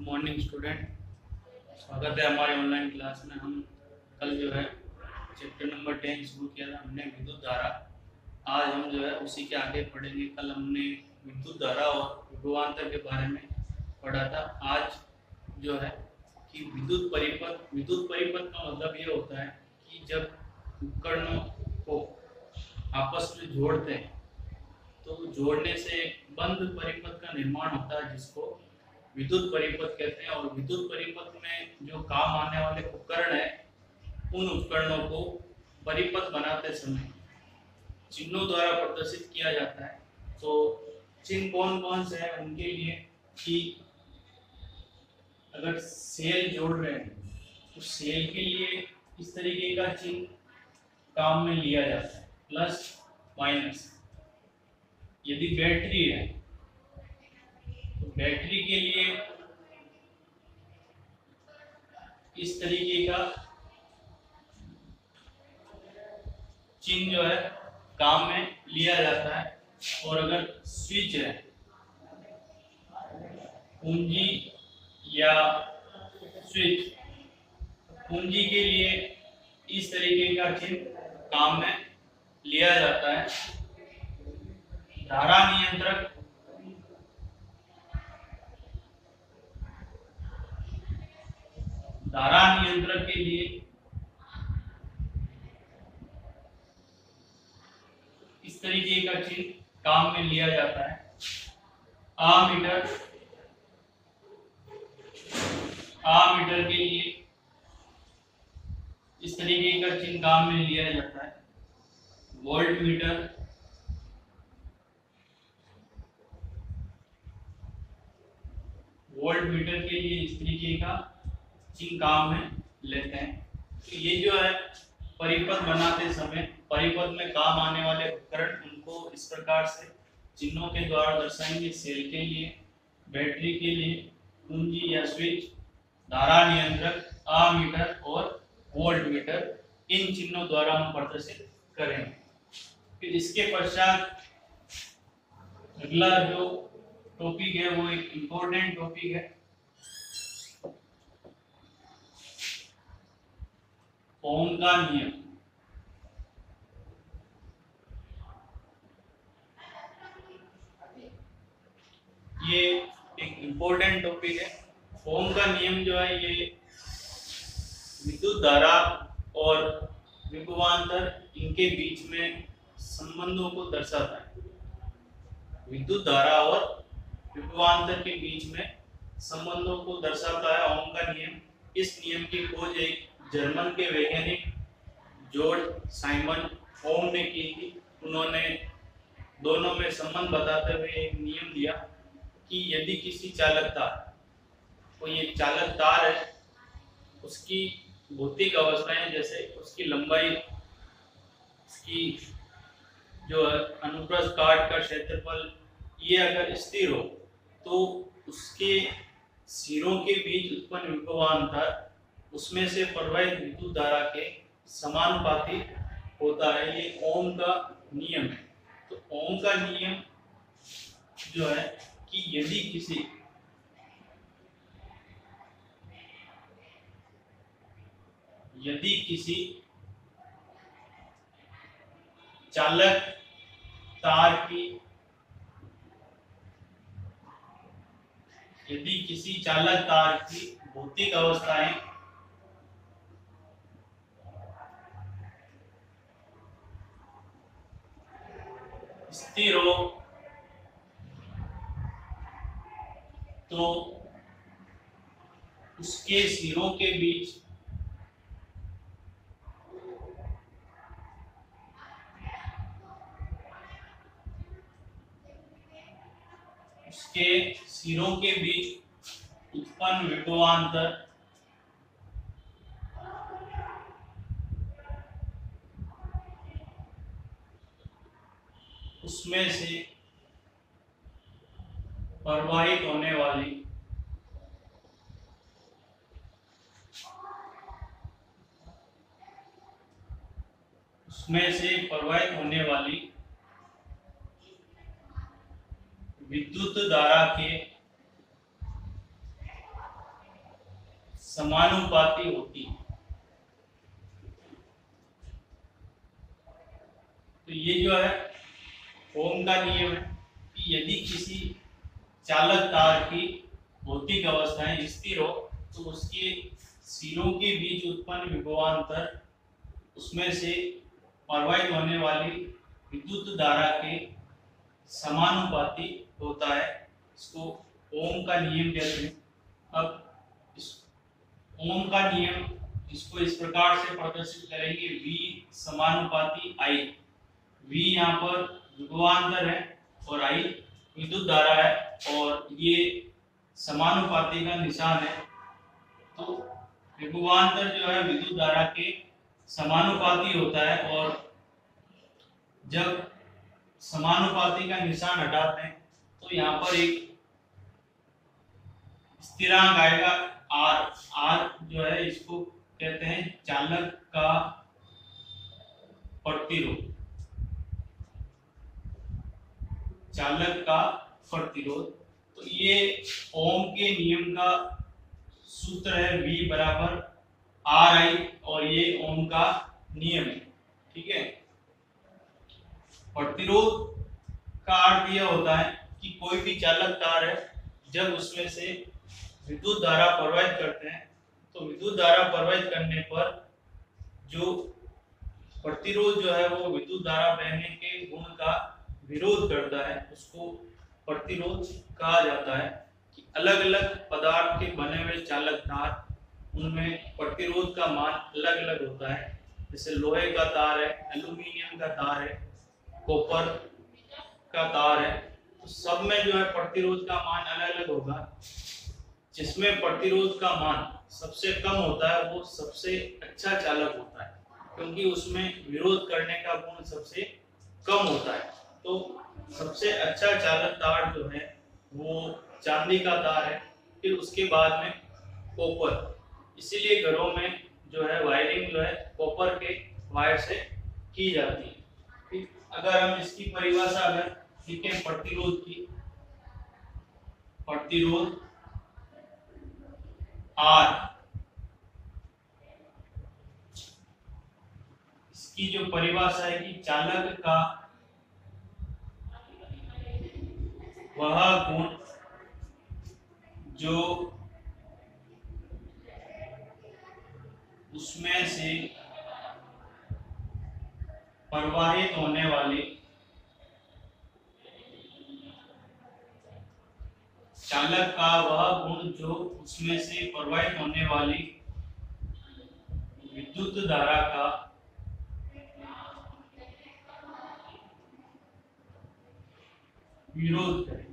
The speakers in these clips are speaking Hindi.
मॉर्निंग स्टूडेंट, स्वागत है हमारे ऑनलाइन क्लास में। हम कल जो है चैप्टर नंबर 10 शुरू किया था हमने विद्युत धारा। आज हम जो है उसी के आगे पढ़ेंगे। कल हमने विद्युत धारा और विभवांतर के बारे में पढ़ा था। आज जो है कि विद्युत परिपथ का मतलब ये होता है कि जब उपकरणों को आपस में जोड़ते हैं तो जोड़ने से बंद परिपथ का निर्माण होता है, जिसको विद्युत परिपथ कहते हैं। और विद्युत परिपथ में जो काम आने वाले उपकरण है, उन उपकरणों को परिपथ बनाते समय चिन्हों द्वारा प्रदर्शित किया जाता है। तो चिन्ह कौन कौन से हैं उनके लिए कि अगर सेल जोड़ रहे हैं तो सेल के लिए इस तरीके का चिन्ह काम में लिया जाता है, प्लस माइनस। यदि बैटरी है तो बैटरी के लिए इस तरीके का चिन्ह जो है काम में लिया जाता है। और अगर स्विच है, कुंजी या स्विच, कुंजी के लिए इस तरीके का चिन्ह काम में लिया जाता है। धारा नियंत्रक के लिए इस तरीके का चिन्ह काम में लिया जाता है। आमीटर के लिए इस तरीके का चिन्ह काम में लिया जाता है। वोल्टमीटर के लिए इस तरीके का चिन्ह काम में लेते हैं। तो ये जो है परिपथ बनाते समय परिपथ में काम आने वाले उपकरण, उनको इस प्रकार से चिन्हों के द्वारा दर्शाएंगे। सेल के लिए, बैटरी के लिए कुंजी या स्विच, धारा नियंत्रक, आमीटर और वोल्टमीटर, इन चिन्हों द्वारा हम प्रदर्शित करेंगे। फिर इसके पश्चात अगला जो टॉपिक है वो एक इम्पोर्टेंट टॉपिक है, ओम का नियम। ये एक इम्पोर्टेंट टॉपिक है। ओम का नियम जो है ये विद्युत धारा और विभवांतर इनके बीच में संबंधों को दर्शाता है। विद्युत धारा और विभवांतर के बीच में संबंधों को दर्शाता है ओम का नियम। इस नियम की खोज एक जर्मन के वैज्ञानिक जॉर्ज साइमन ओम ने की थी। उन्होंने दोनों में संबंध बताते हुए एक नियम दिया कि यदि किसी चालक तार, कोई एक चालक तार है, उसकी भौतिक अवस्थाएं जैसे उसकी लंबाई, उसकी जो है अनुप्रस्थ काट का क्षेत्रफल, ये अगर स्थिर हो तो उसके सिरों के बीच उत्पन्न विभवांतर उसमें से प्रवाहित विद्युत धारा के समानुपाती होता है। ये ओम का नियम है। तो ओम का नियम जो है कि यदि किसी चालक तार की भौतिक अवस्थाएं स्थिर हो तो उसके सिरों के बीच उत्पन्न विभवांतर उसमें से प्रवाहित होने वाली विद्युत धारा के समानुपाती होती है। तो ये जो है ओम का नियम है कि यदि किसी चालक तार की भौतिक अवस्थाएं स्थिर हो तो उसके सिरों के बीच उत्पन्न विभवांतर उसमें से प्रवाहित होने वाली विद्युत धारा के समानुपाती होता है। इसको ओम का नियम कहते हैं। अब इस ओम का नियम इसको इस प्रकार से प्रदर्शित करेंगे, V समानुपाती I। V यहाँ पर विभवांतर है और I विद्युत धारा है और ये समानुपाती का निशान है। तो विभवांतर जो है विद्युत धारा के समानुपाती होता है और जब समानुपाती का निशान हटाते हैं तो यहाँ पर एक स्थिरांक आएगा R जो है इसको कहते हैं चालक का प्रतिरोध। चालक का प्रतिरोध। तो ये ओम के नियम का सूत्र है, V बराबर RI और ये ओम का नियम है। ठीक है। प्रतिरोध का अर्थ यह होता है कि कोई भी चालक तार है, जब उसमें से विद्युत धारा प्रवाहित करते हैं तो विद्युत धारा प्रवाहित करने पर जो प्रतिरोध जो है वो विद्युत धारा बहने के गुण का विरोध करता है, उसको प्रतिरोध कहा जाता है। कि अलग अलग पदार्थ के बने हुए चालक तार, उनमें प्रतिरोध का मान अलग अलग होता है। जैसे लोहे का तार है, एल्यूमिनियम का तार है, कॉपर का तार है, तो सब में जो है प्रतिरोध का मान अलग अलग होगा। जिसमें प्रतिरोध का मान सबसे कम होता है वो सबसे अच्छा चालक होता है, क्योंकि उसमें विरोध करने का गुण सबसे कम होता है। तो सबसे अच्छा चालक तार जो है वो चांदी का तार है, फिर उसके बाद में कॉपर। इसीलिए घरों में जो है वायरिंग जो है कॉपर के वायर से की जाती है। फिर अगर हम इसकी परिभाषा अगर लिखें प्रतिरोध की, प्रतिरोध R, इसकी जो परिभाषा है कि चालक का वह गुण जो उसमें से प्रवाहित होने वाली चालक का वह गुण जो उसमें से प्रवाहित होने वाली विद्युत धारा का विरोध करे,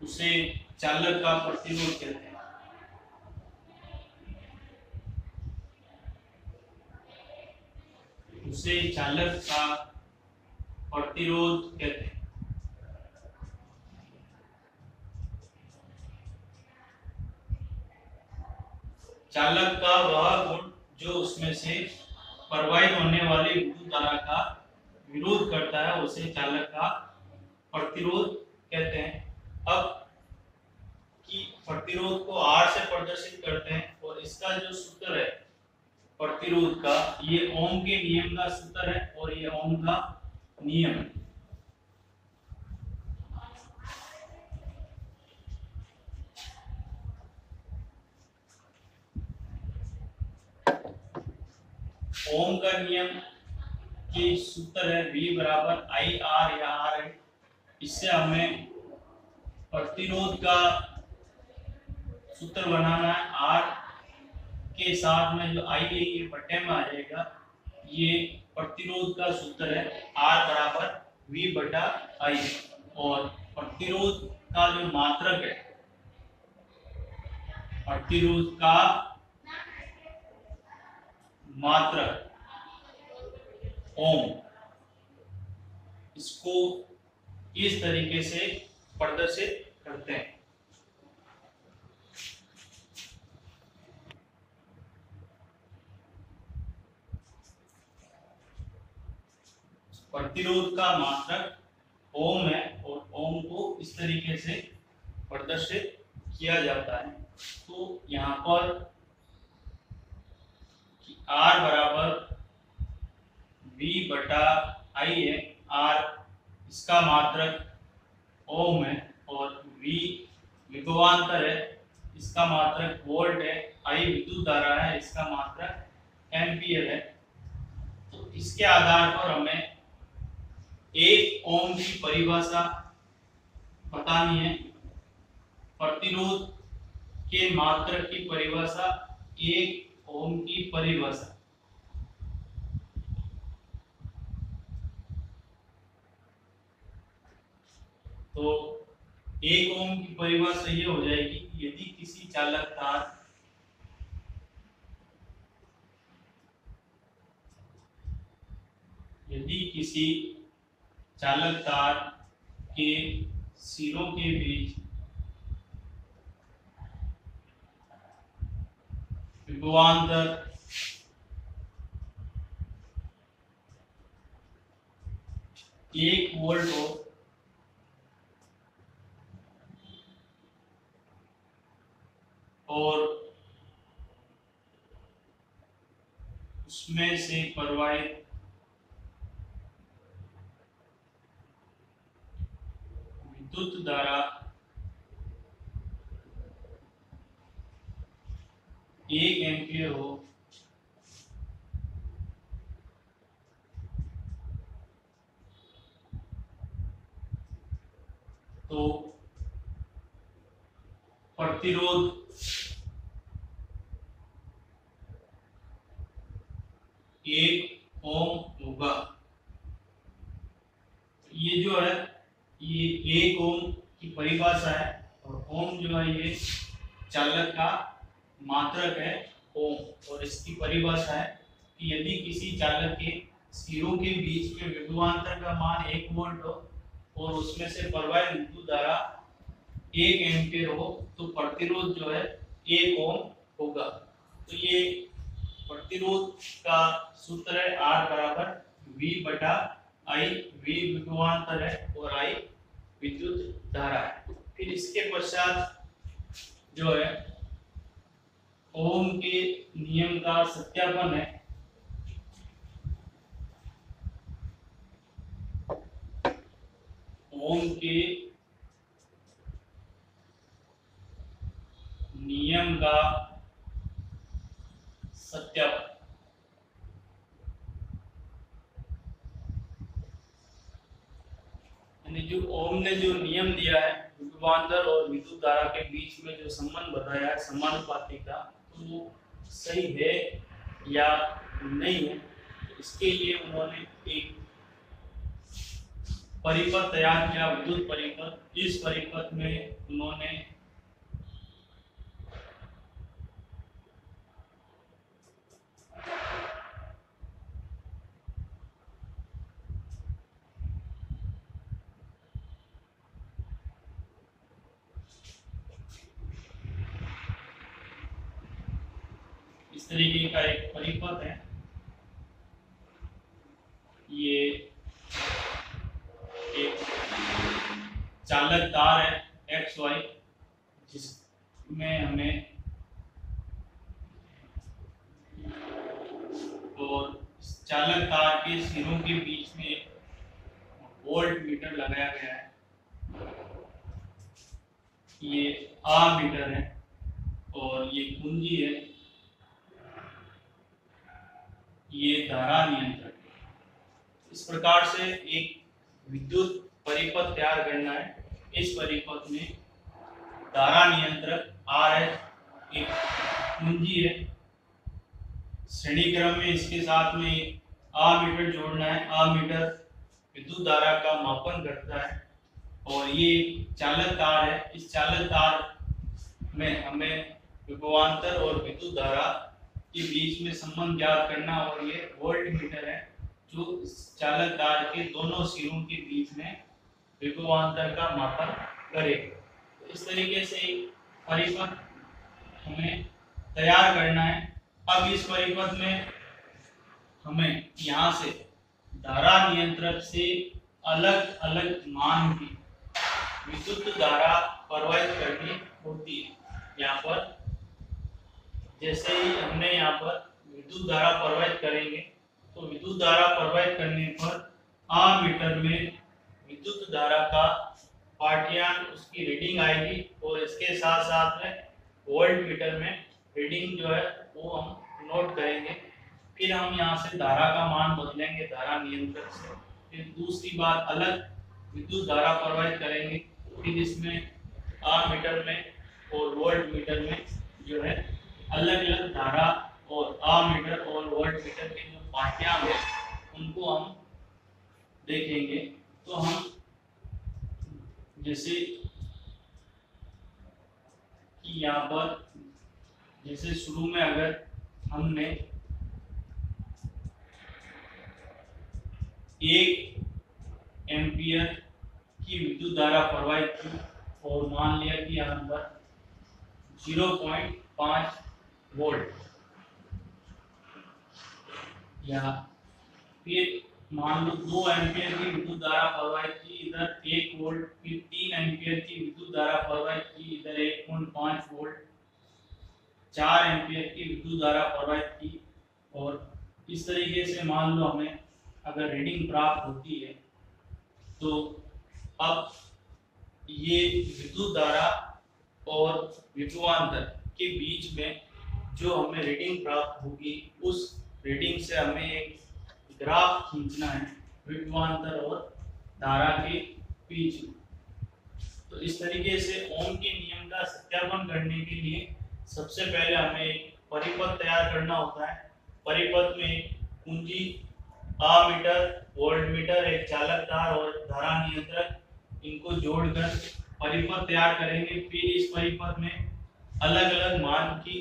उसे चालक का प्रतिरोध कहते हैं। उसे चालक का प्रतिरोध कहते हैं। चालक का वह गुण जो उसमें से प्रवाहित होने वाली विद्युत धारा का विरोध करता है, उसे चालक का प्रतिरोध कहते हैं। अब कि प्रतिरोध को R से प्रदर्शित करते हैं और इसका जो सूत्र है प्रतिरोध का, ये ओम के नियम का सूत्र है और ये ओम का नियम है। ओम का नियम के सूत्र है V बराबर IR या R है। इससे हमें प्रतिरोध का सूत्र बनाना है। R के साथ में जो I है ये बटे में आ जाएगा। ये प्रतिरोध का सूत्र है, R बराबर V बटा I। और प्रतिरोध का जो मात्रक है, प्रतिरोध का मात्रक ओम, इसको इस तरीके से प्रदर्शित करते हैं। प्रतिरोध का मात्रक ओम है और ओम को इस तरीके से प्रदर्शित किया जाता है। तो यहाँ पर R बराबर V बटा I है, R इसका मात्रक ओम है और V विभवांतर है, इसका मात्रक वोल्ट है, I विद्युत धारा है, इसका मात्रक एम्पियर है। तो इसके आधार पर हमें 1 ओम की परिभाषा बतानी है, प्रतिरोध के मात्रक की परिभाषा, 1 ओम की परिभाषा। तो 1 ओम की परिभाषा ये हो जाएगी कि यदि किसी चालक तार के सिरों के बीच विभवांतर 1 वोल्ट हो और उसमें से प्रवाहित विद्युत धारा 1 एम्पियर हो, तो प्रतिरोध 1 ओम होगा। ये जो है ये 1 ओम की परिभाषा है और ओम जो है ये चालक का मात्रक है ओम, और इसकी परिभाषा है कि यदि किसी चालक के सिरों के बीच में विभवांतर का मान 1 वोल्ट हो और उसमें से प्रवाहित विद्युत धारा 1 एम्पियर हो तो प्रतिरोध जो है 1 ओम होगा। तो ये प्रतिरोध का सूत्र है R बराबर V बटा I, V विभवांतर है और I विद्युत धारा है। फिर इसके पश्चात जो है ओम के नियम का सत्यापन है। ओम के नियम का सत्यापन, यानी जो ओम ने जो नियम दिया है विभवांतर और विद्युत धारा के बीच में जो संबंध बताया है समानुपाती का, तो वो सही है या नहीं है, इसके लिए उन्होंने एक परिपथ तैयार किया, विद्युत परिपथ। इस परिपथ में उन्होंने इस तरीके का एक परिपथ है, ये एक चालक तार है XY, जिसमें हमें और चालक तार के सिरों के बीच में वोल्ट मीटर लगाया गया है। ये A मीटर है और ये कुंजी है, ये धारा नियंत्रक है। इस प्रकार से एक विद्युत परिपथ तैयार करना है। इस परिपथ में धारा नियंत्रक R है, एक कुंजी है, श्रेणी क्रम में इसके साथ में A मीटर जोड़ना है। A मीटर विद्युत धारा का मापन करता है और ये चालक तार है। इस चालक तार में हमें विभवांतर और विद्युत धारा के बीच में संबंध ज्ञात करना, और ये वोल्ट मीटर है जो चालक तार के दोनों सिरों के बीच में विभवांतर का मापन करेगा। तो इस तरीके से परिपथ हमें तैयार करना है। अब इस परिपथ में हमें यहाँ से धारा नियंत्रक से अलग अलग मान की विद्युत धारा प्रवाहित करनी होती है। यहाँ पर जैसे ही हमने यहाँ पर विद्युत धारा प्रवाहित करेंगे तो विद्युत धारा प्रवाहित करने पर मीटर में विद्युत धारा का पाठ्यांक उसकी रीडिंग आएगी और इसके साथ साथ में वोल्ट मीटर में रीडिंग जो है वो हम नोट करेंगे। फिर हम यहाँ से धारा का मान बदलेंगे धारा नियंत्रक से। फिर दूसरी बार अलग विद्युत धारा प्रवाहित करेंगे। फिर इसमें मीटर में और वोल्ट मीटर में जो है अलग अलग धारा और मीटर और वोल्ट मीटर के जो पाठ्यांक है उनको हम देखेंगे। तो हम जैसे कि यहाँ पर जैसे शुरू में अगर हमने 1 एम्पियर की विद्युत धारा प्रवाहित की और मान लिया कि यहाँ पर 0.5 वोल्ट, या फिर मान लो 2 एम्पियर की विद्युत धारा प्रवाहित की, इधर 1 वोल्ट, फिर 3 एम्पियर की विद्युत धारा प्रवाहित की, इधर 1.5 वोल्ट, 4 एम्पियर की विद्युत धारा प्रवाहित की। और इस तरीके से मान लो हमें अगर रीडिंग प्राप्त होती है तो अब ये विद्युत धारा और विभवांतर के बीच में जो हमें रीडिंग प्राप्त होगी उस रीडिंग से हमें एक ग्राफ खींचना है विभवांतर और धारा के बीच में। तो इस तरीके से ओम के नियम का सत्यापन करने के लिए सबसे पहले हमें एक परिपथ तैयार करना होता है। परिपथ में एक कुंजी, मीटर, वोल्ट मीटर, एक चालक तार और धारा नियंत्रक, इनको जोड़कर परिपथ तैयार करेंगे। फिर इस परिपथ में अलग अलग मान की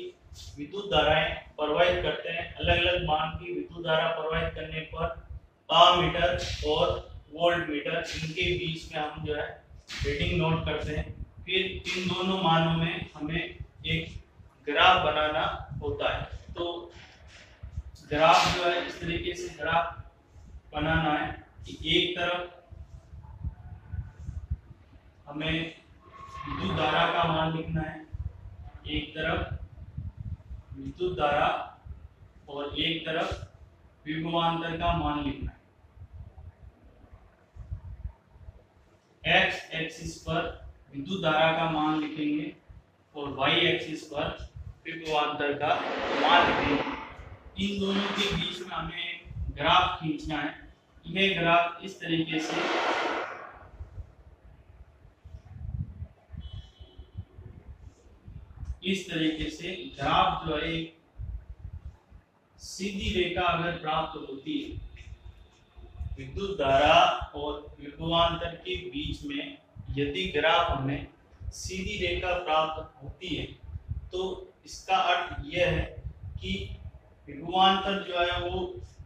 विद्युत धाराएं प्रवाहित करते हैं। अलग अलग मान की विद्युत धारा प्रवाहित करने पर मीटर और वोल्ट मीटर इनके बीच में हम जो है रीडिंग नोट करते हैं। फिर इन दोनों मानों में हमें एक ग्राफ बनाना होता है। तो ग्राफ जो है इस तरीके से ग्राफ बनाना है कि एक तरफ हमें विद्युत धारा का मान लिखना है, एक तरफ विद्युत धारा और एक तरफ विभवांतर का मान लिखना है। एक्स एक्सिस पर विद्युत धारा का मान लिखेंगे और वाई एक्सिस पर विभवांतर का मान लिखेंगे। इन दोनों के बीच में हमें ग्राफ खींचना है। यह ग्राफ इस तरीके से ग्राफ जो है सीधी रेखा अगर प्राप्त होती है विद्युत धारा और विभवांतर के बीच में, यदि ग्राफ हमें सीधी रेखा प्राप्त होती है तो इसका अर्थ यह है कि विभवांतर जो है वो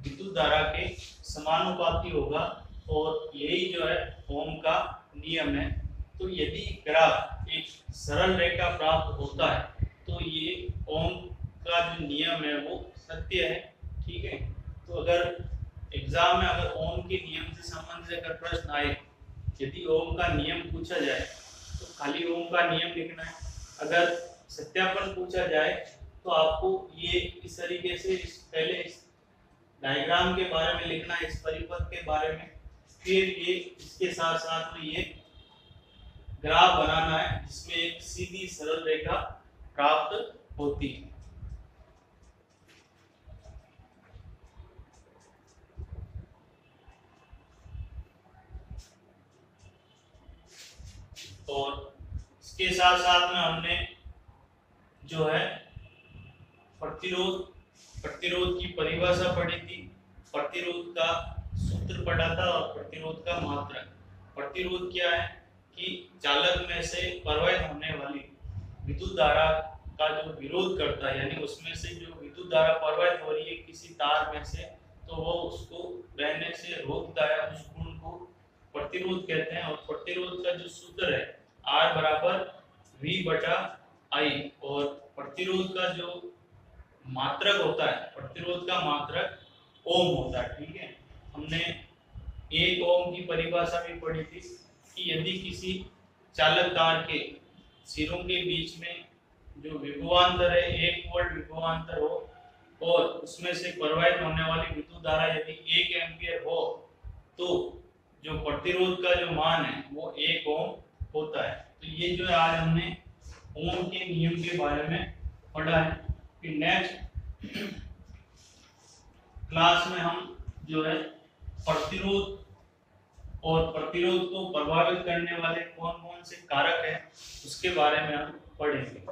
विद्युत धारा के समानुपाती होगा और यही जो है ओम का नियम है। तो यदि ग्राफ एक सरल रेखा प्राप्त होता है तो ये ओम का जो नियम है वो सत्य है। ठीक है। तो अगर एग्जाम में अगर ओम के नियम से संबंधित अगर प्रश्न आए, यदि ओम का नियम पूछा जाए तो खाली ओम का नियम लिखना है। अगर सत्यापन पूछा जाए तो आपको ये इस तरीके से पहले इस डायग्राम के बारे में लिखना है, इस परिपथ के बारे में, फिर ये इसके साथ साथ में ये ग्राफ बनाना है जिसमें एक सीधी सरल रेखा प्राप्त होती है। और इसके साथ साथ में हमने जो है प्रतिरोध की परिभाषा पढ़ी थी, प्रतिरोध का सूत्र पढ़ा था और प्रतिरोध का मात्रक। प्रतिरोध क्या है कि चालक में से प्रवाहित होने वाली विद्युत धारा का जो विरोध करता है, यानी उसमें से जो विद्युत धारा प्रवाहित हो रही है किसी तार में से, तो वो उसको बहने से रोकता है, उस गुण को प्रतिरोध कहते हैं। और प्रतिरोध का जो सूत्र है R बराबर V/I, और प्रतिरोध का जो मात्रक होता है, प्रतिरोध का मात्रक ओम होता है। ठीक है। हमने 1 ओम की परिभाषा भी पढ़ी थी कि यदि किसी चालक तार के सिरों के बीच में जो विभवांतर है 1 वोल्ट विभवांतर हो और उसमें से प्रवाहित होने वाली विद्युत धारा यदि 1 एम्पियर हो तो जो प्रतिरोध का जो मान है वो 1 ओम होता है। तो ये जो है आज हमने ओम के नियम के बारे में पढ़ा है। फिर नेक्स्ट क्लास में हम जो है प्रतिरोध और प्रतिरोध को प्रभावित करने वाले कौन कौन से कारक हैं उसके बारे में हम पढ़ेंगे।